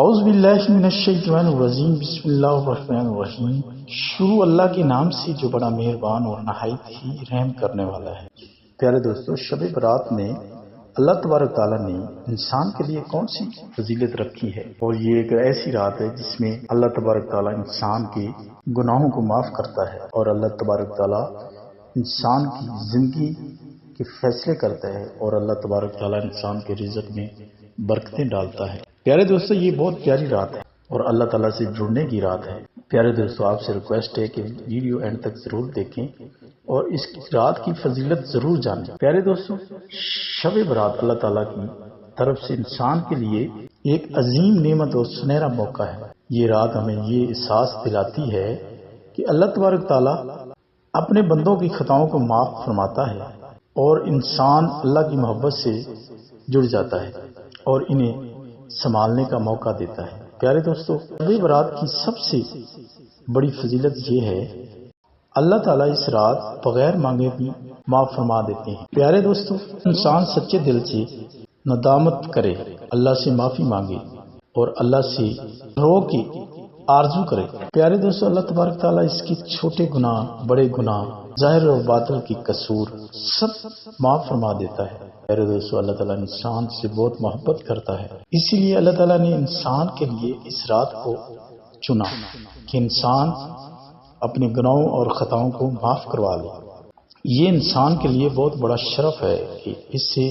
اعوذ باللہ من الشیطان الرجیم، بسم اللہ الرحمن الرحیم۔ شروع اللہ کے نام سے جو بڑا مہربان اور نہایت ہی رحم کرنے والا ہے۔ پیارے دوستو، شب برات میں اللہ تبارک تعالیٰ نے انسان کے لیے کون سی فضیلت رکھی ہے؟ اور یہ ایک ایسی رات ہے جس میں اللہ تبارک تعالیٰ انسان کے گناہوں کو معاف کرتا ہے، اور اللہ تبارک تعالیٰ انسان کی زندگی کے فیصلے کرتا ہے، اور اللہ تبارک تعالیٰ انسان کے رزق میں برکتیں ڈالتا ہے۔ پیارے دوستو، یہ بہت پیاری رات ہے اور اللہ تعالیٰ سے جڑنے کی رات ہے۔ پیارے دوستو، آپ سے ریکویسٹ ہے کہ ویڈیو اینڈ تک ضرور دیکھیں اور اس رات کی فضیلت ضرور جانیں۔ پیارے دوستو، شب برات اللہ تعالیٰ کی طرف سے انسان کے لیے ایک عظیم نعمت اور سنہرا موقع ہے۔ یہ رات ہمیں یہ احساس دلاتی ہے کہ اللہ تبارک تعالیٰ اپنے بندوں کی خطاؤں کو معاف فرماتا ہے اور انسان اللہ کی محبت سے جڑ جاتا ہے اور انہیں سنبھالنے کا موقع دیتا ہے۔ پیارے دوستو، شب برات کی سب سے بڑی فضیلت یہ ہے اللہ تعالیٰ اس رات بغیر مانگے بھی معاف فرما دیتے ہیں۔ پیارے دوستو، انسان سچے دل سے ندامت کرے، اللہ سے معافی مانگے اور اللہ سے رو کے آرزو کرے۔ پیارے دوستو، اللہ تبارک تعالیٰ اس کے چھوٹے گناہ، بڑے گناہ، ظاہر اور باطن کی قصور سب معاف فرما دیتا ہے۔ پیارے دوستو، اللہ تعالیٰ انسان سے بہت محبت کرتا ہے، اسی لیے اللہ تعالیٰ نے انسان کے لیے اس رات کو چنا کہ انسان اپنے گناہوں اور خطاؤں کو معاف کروا لے۔ یہ انسان کے لیے بہت بڑا شرف ہے کہ اس سے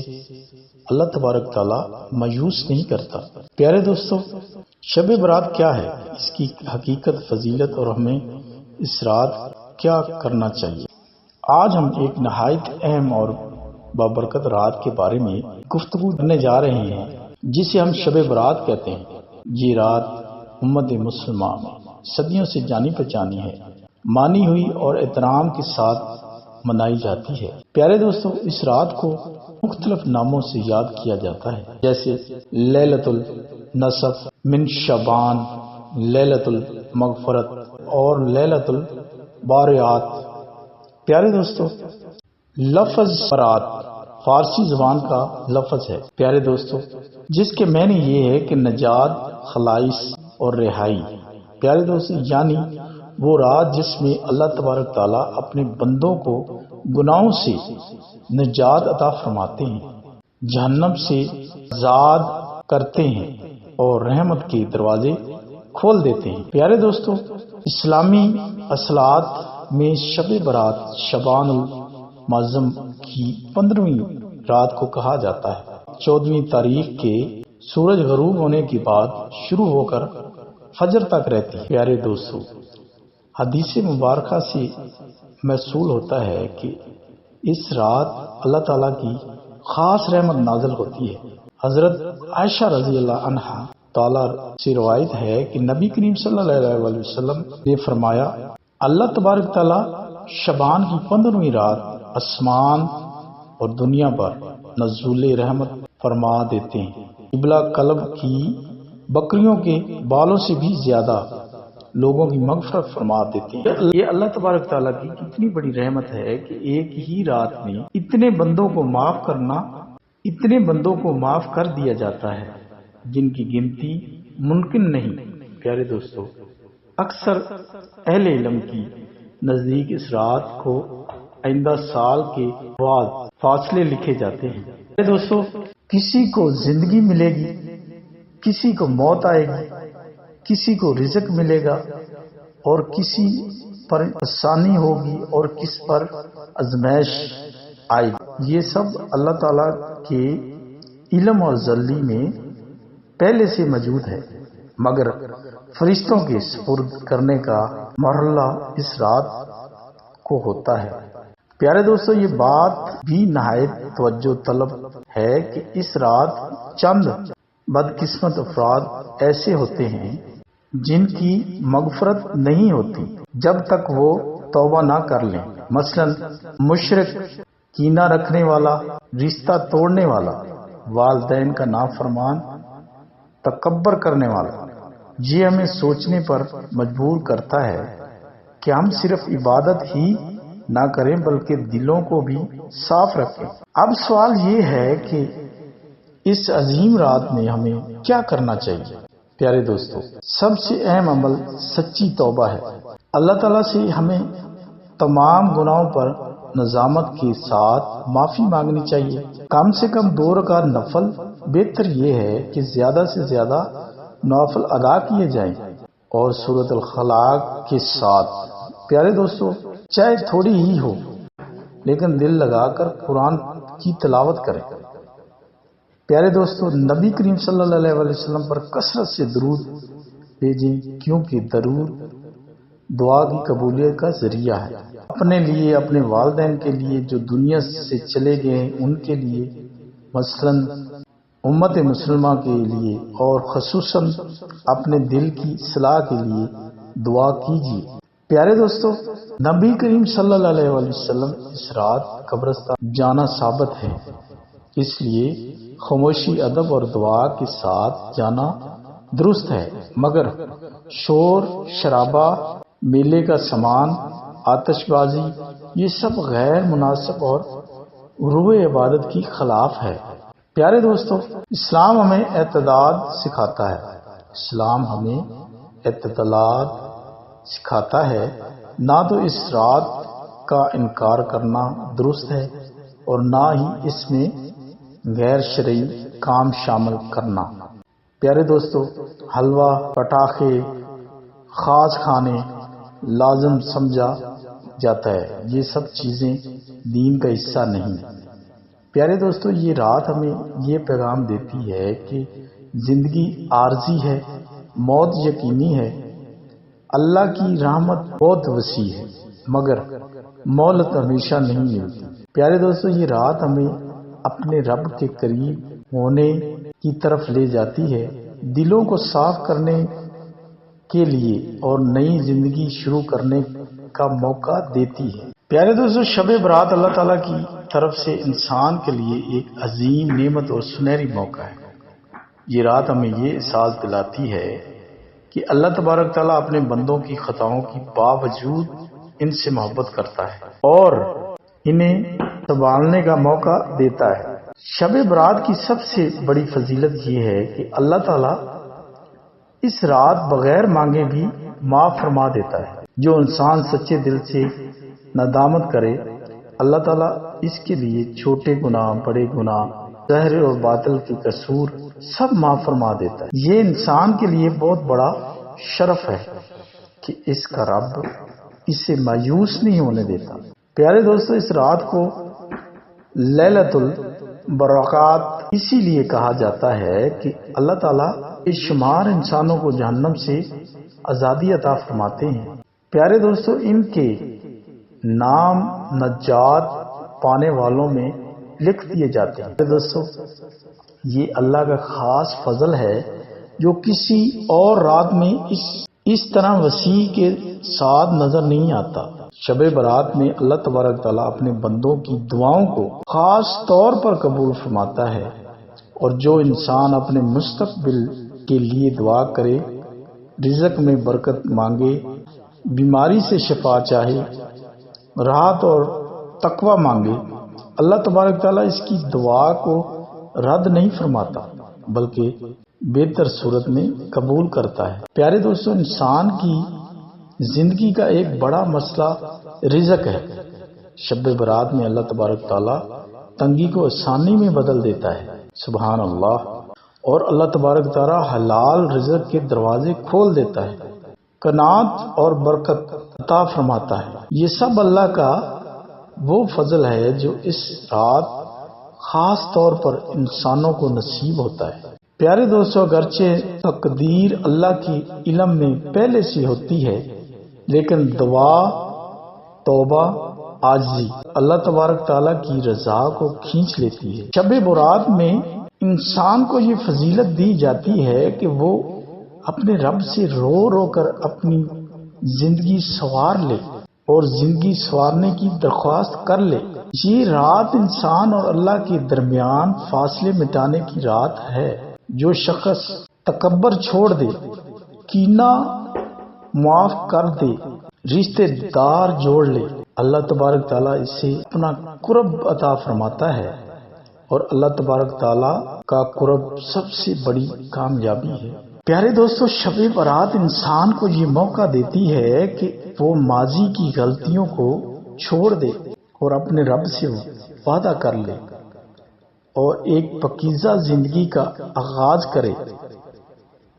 اللہ تبارک تعالیٰ مایوس نہیں کرتا۔ پیارے دوستو، شب برات کیا ہے، اس کی حقیقت، فضیلت اور ہمیں اس رات کیا کرنا چاہیے؟ آج ہم ایک نہایت اہم اور بابرکت رات کے بارے میں گفتگو کرنے جا رہے ہیں جسے ہم شب برات کہتے ہیں۔ یہ رات امت مسلمہ میں صدیوں سے جانی پہچانی ہے، مانی ہوئی اور احترام کے ساتھ منائی جاتی ہے۔ پیارے دوستو، اس رات کو مختلف ناموں سے یاد کیا جاتا ہے، جیسے لیلۃ النصف من شعبان، لیلۃ المغفرت اور لیلۃ البارعات۔ پیارے دوستو، لفظ برات فارسی زبان کا لفظ ہے، پیارے دوستو، جس کے معنی یہ ہے کہ نجات، خلاص اور رہائی۔ پیارے دوستو، یعنی وہ رات جس میں اللہ تبارک تعالیٰ اپنے بندوں کو گناہوں سے نجات عطا فرماتے ہیں، جہنم سے آزاد کرتے ہیں اور رحمت کے دروازے کھول دیتے ہیں۔ پیارے دوستو، اسلامی اصطلاحات میں شب برات شعبان المعظم کی 15ویں رات کو کہا جاتا ہے۔ 14ویں تاریخ کے سورج غروب ہونے کے بعد شروع ہو کر فجر تک رہتی ہے۔ پیارے دوستو، حدیث مبارکہ سے محصول ہوتا ہے کہ اس رات اللہ تعالیٰ کی خاص رحمت نازل ہوتی ہے۔ حضرت عائشہ رضی اللہ عنہا تعالیٰ سے روایت ہے کہ نبی کریم صلی اللہ علیہ وسلم نے فرمایا، اللہ تبارک تعالیٰ شعبان کی 15ویں رات آسمان اور دنیا پر نزول رحمت فرما دیتے ہیں۔ قبلہ قلب کی بکریوں کے بالوں سے بھی زیادہ لوگوں کی مغفرت فرما دیتے ہیں۔ یہ اللہ تبارک تعالیٰ کی کتنی بڑی رحمت ہے کہ ایک ہی رات میں اتنے بندوں کو معاف کر دیا جاتا ہے جن کی گنتی ممکن نہیں۔ پیارے دوستو، اکثر اہل علم کی نزدیک اس رات کو آئندہ سال کے بعد فاصلے لکھے جاتے ہیں۔ پیارے دوستو، کسی کو زندگی ملے گی، کسی کو موت آئے گی، کسی کو رزق ملے گا اور کسی پر آسانی ہوگی اور کس پر آزمائش آئے گی۔ یہ سب اللہ تعالیٰ کے علم اور ذلی میں پہلے سے موجود ہے، مگر فرشتوں کے سپرد کرنے کا مرحلہ اس رات کو ہوتا ہے۔ پیارے دوستو، یہ بات بھی نہایت توجہ طلب ہے کہ اس رات چند بدقسمت افراد ایسے ہوتے ہیں جن کی مغفرت نہیں ہوتی جب تک وہ توبہ نہ کر لیں، مثلا مشرک، کینہ رکھنے والا، رشتہ توڑنے والا، والدین کا نافرمان، تکبر کرنے والا۔ یہ ہمیں سوچنے پر مجبور کرتا ہے کہ ہم صرف عبادت ہی نہ کریں بلکہ دلوں کو بھی صاف رکھیں۔ اب سوال یہ ہے کہ اس عظیم رات میں ہمیں کیا کرنا چاہیے؟ پیارے دوستو، سب سے اہم عمل سچی توبہ ہے۔ اللہ تعالیٰ سے ہمیں تمام گناہوں پر نزامت کے ساتھ معافی مانگنی چاہیے۔ کم سے کم 2 رکعت نفل، بہتر یہ ہے کہ زیادہ سے زیادہ نوافل ادا کیے جائیں، اور سورۃ الخلاق کے ساتھ۔ پیارے دوستو، چاہے تھوڑی ہی ہو لیکن دل لگا کر قرآن کی تلاوت کریں۔ پیارے دوستو، نبی کریم صلی اللہ علیہ وسلم پر کثرت سے درود بھیجیں، کیونکہ درود دعا کی قبولیت کا ذریعہ ہے۔ اپنے لیے، اپنے والدین کے لیے جو دنیا سے چلے گئے ہیں ان کے لیے، مثلاً امت مسلمہ کے لیے، اور خصوصاً اپنے دل کی اصلاح کے لیے دعا کیجیے۔ پیارے دوستو، نبی کریم صلی اللہ علیہ وسلم اس رات قبرستان جانا ثابت ہے، اس لیے خاموشی، ادب اور دعا کے ساتھ جانا درست ہے، مگر شور شرابہ، میلے کا سامان، آتش بازی، یہ سب غیر مناسب اور روح عبادت کی خلاف ہے۔ پیارے دوستو، اسلام ہمیں اعتدال سکھاتا ہے۔ اسلام ہمیں اعتدال سکھاتا ہے، نہ تو اس رات کا انکار کرنا درست ہے اور نہ ہی اس میں غیر شرعی کام شامل کرنا۔ پیارے دوستو، حلوہ، پٹاخے، خاص کھانے لازم سمجھا جاتا ہے، یہ سب چیزیں دین کا حصہ نہیں۔ پیارے دوستو، یہ رات ہمیں یہ پیغام دیتی ہے کہ زندگی عارضی ہے، موت یقینی ہے۔ اللہ کی رحمت بہت وسیع ہے، مگر مہلت ہمیشہ نہیں ملتی۔ پیارے دوستو، یہ رات ہمیں اپنے رب کے قریب ہونے کی طرف لے جاتی ہے، دلوں کو صاف کرنے کے لیے اور نئی زندگی شروع کرنے کا موقع دیتی ہے۔ پیارے دوستو، شب برات اللہ تعالیٰ کی طرف سے انسان کے لیے ایک عظیم نعمت اور سنہری موقع ہے۔ یہ رات ہمیں یہ احساس دلاتی ہے کہ اللہ تبارک تعالیٰ اپنے بندوں کی خطاؤں کی باوجود ان سے محبت کرتا ہے اور انہیں سنبھالنے کا موقع دیتا ہے۔ شب برات کی سب سے بڑی فضیلت یہ ہے کہ اللہ تعالیٰ اس رات بغیر مانگے بھی معاف فرما دیتا ہے۔ جو انسان سچے دل سے ندامت کرے، اللہ تعالیٰ اس کے لیے چھوٹے گناہ، بڑے گناہ، ظاہر اور باطل کے قصور سب معاف فرما دیتا ہے۔ یہ انسان کے لیے بہت بڑا شرف ہے کہ اس کا رب اسے مایوس نہیں ہونے دیتا۔ پیارے دوستو، اس رات کو لیلۃ البرکات اسی لیے کہا جاتا ہے کہ اللہ تعالیٰ بے شمار انسانوں کو جہنم سے آزادی عطا فرماتے ہیں۔ پیارے دوستو، ان کے نام نجات پانے والوں میں لکھ دیے جاتے ہیں۔ پیارے دوستو، یہ اللہ کا خاص فضل ہے جو کسی اور رات میں اس طرح وسیع کے ساتھ نظر نہیں آتا۔ شب برات میں اللہ تبارک تعالیٰ اپنے بندوں کی دعاؤں کو خاص طور پر قبول فرماتا ہے، اور جو انسان اپنے مستقبل کے لیے دعا کرے، رزق میں برکت مانگے، بیماری سے شفا چاہے، راحت اور تقوی مانگے، اللہ تبارک تعالیٰ اس کی دعا کو رد نہیں فرماتا بلکہ بہتر صورت میں قبول کرتا ہے۔ پیارے دوستو، انسان کی زندگی کا ایک بڑا مسئلہ رزق ہے۔ شب برات میں اللہ تبارک تعالیٰ تنگی کو آسانی میں بدل دیتا ہے، سبحان اللہ، اور اللہ تبارک تعالیٰ حلال رزق کے دروازے کھول دیتا ہے، قناعت اور برکت عطا فرماتا ہے۔ یہ سب اللہ کا وہ فضل ہے جو اس رات خاص طور پر انسانوں کو نصیب ہوتا ہے۔ پیارے دوستو، اگرچہ تقدیر اللہ کے علم میں پہلے سے ہوتی ہے، لیکن دعا، توبہ، عاجزی اللہ تبارک تعالیٰ کی رضا کو کھینچ لیتی ہے۔ شب برات میں انسان کو یہ فضیلت دی جاتی ہے کہ وہ اپنے رب سے رو رو کر اپنی زندگی سنوار لے اور زندگی سنوارنے کی درخواست کر لے۔ یہ رات انسان اور اللہ کے درمیان فاصلے مٹانے کی رات ہے۔ جو شخص تکبر چھوڑ دے، کینہ معاف کر دے، رشتے دار جوڑ لے، اللہ تبارک تعالیٰ اسے اپنا قرب عطا فرماتا ہے، اور اللہ تبارک تعالیٰ کا قرب سب سے بڑی کامیابی ہے۔ پیارے دوستو، شب برات انسان کو یہ موقع دیتی ہے کہ وہ ماضی کی غلطیوں کو چھوڑ دے اور اپنے رب سے وعدہ کر لے اور ایک پاکیزہ زندگی کا آغاز کرے۔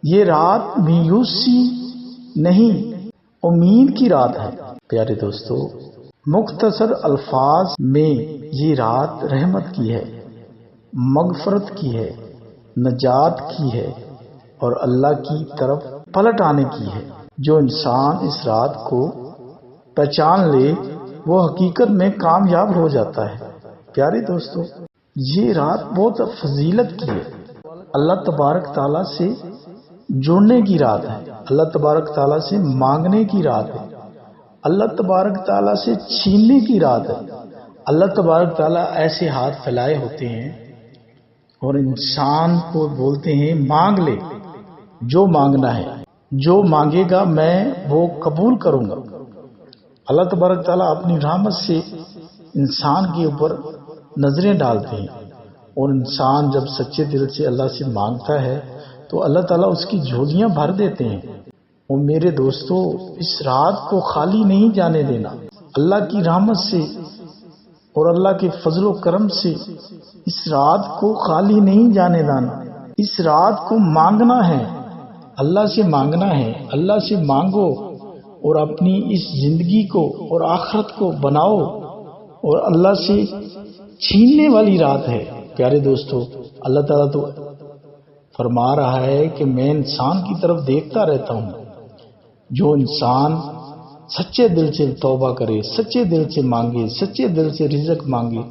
یہ رات مایوسی نہیں، امید کی رات ہے۔ پیارے دوستو، مختصر الفاظ میں یہ رات رحمت کی ہے، مغفرت کی ہے، نجات کی ہے اور اللہ کی طرف پلٹ آنے کی ہے۔ جو انسان اس رات کو پہچان لے وہ حقیقت میں کامیاب ہو جاتا ہے۔ پیارے دوستو، یہ رات بہت فضیلت کی ہے، اللہ تبارک تعالیٰ سے جڑنے کی رات ہے، اللہ تبارک تعالیٰ سے مانگنے کی رات ہے، اللہ تبارک تعالیٰ سے چھیننے کی رات ہے۔ اللہ تبارک تعالیٰ ایسے ہاتھ پھیلائے ہوتے ہیں اور انسان کو بولتے ہیں مانگ لے جو مانگنا ہے، جو مانگے گا میں وہ قبول کروں گا۔ اللہ تبارک تعالیٰ اپنی رحمت سے انسان کے اوپر نظریں ڈالتے ہیں اور انسان جب سچے دل سے اللہ سے مانگتا ہے تو اللہ تعالیٰ اس کی جھولیاں بھر دیتے ہیں۔ اور میرے دوستو، اس رات کو خالی نہیں جانے دینا۔ اللہ کی رحمت سے اور اللہ کے فضل و کرم سے اس رات کو خالی نہیں جانے دینا۔ اس رات کو مانگنا ہے، اللہ سے مانگنا ہے، اللہ سے مانگو اور اپنی اس زندگی کو اور آخرت کو بناؤ اور اللہ سے چھیننے والی رات ہے۔ پیارے دوستو، اللہ تعالیٰ تو فرما رہا ہے کہ میں انسان کی طرف دیکھتا رہتا ہوں، جو انسان سچے دل سے توبہ کرے، سچے دل سے مانگے، سچے دل سے رزق مانگے،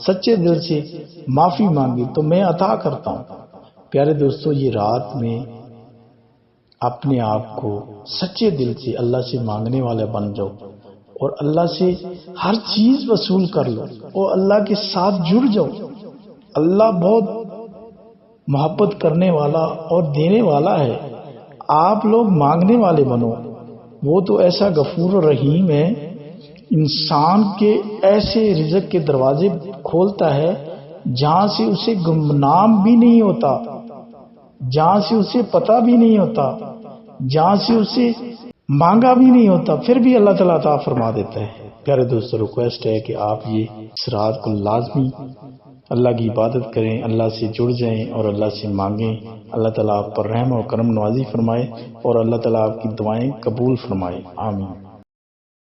سچے دل سے معافی مانگے تو میں عطا کرتا ہوں۔ پیارے دوستو، یہ رات میں اپنے آپ کو سچے دل سے اللہ سے مانگنے والے بن جاؤ اور اللہ سے ہر چیز وصول کر لو اور اللہ کے ساتھ جڑ جاؤ۔ اللہ بہت محبت کرنے والا اور دینے والا ہے، آپ لوگ مانگنے والے بنو۔ وہ تو ایسا غفور رحیم ہے، انسان کے ایسے رزق کے دروازے کھولتا ہے جہاں سے اسے گمنام بھی نہیں ہوتا، جہاں سے اسے پتہ بھی نہیں ہوتا، جہاں سے اسے مانگا بھی نہیں ہوتا، پھر بھی اللہ تعالیٰ عطا فرما دیتا ہے۔ پیارے دوستو، ریکویسٹ ہے کہ آپ یہ اس رات کو لازمی اللہ کی عبادت کریں، اللہ سے جڑ جائیں اور اللہ سے مانگیں۔ اللہ تعالیٰ آپ پر رحم اور کرم نوازی فرمائے اور اللہ تعالیٰ آپ کی دعائیں قبول فرمائے۔ آمین۔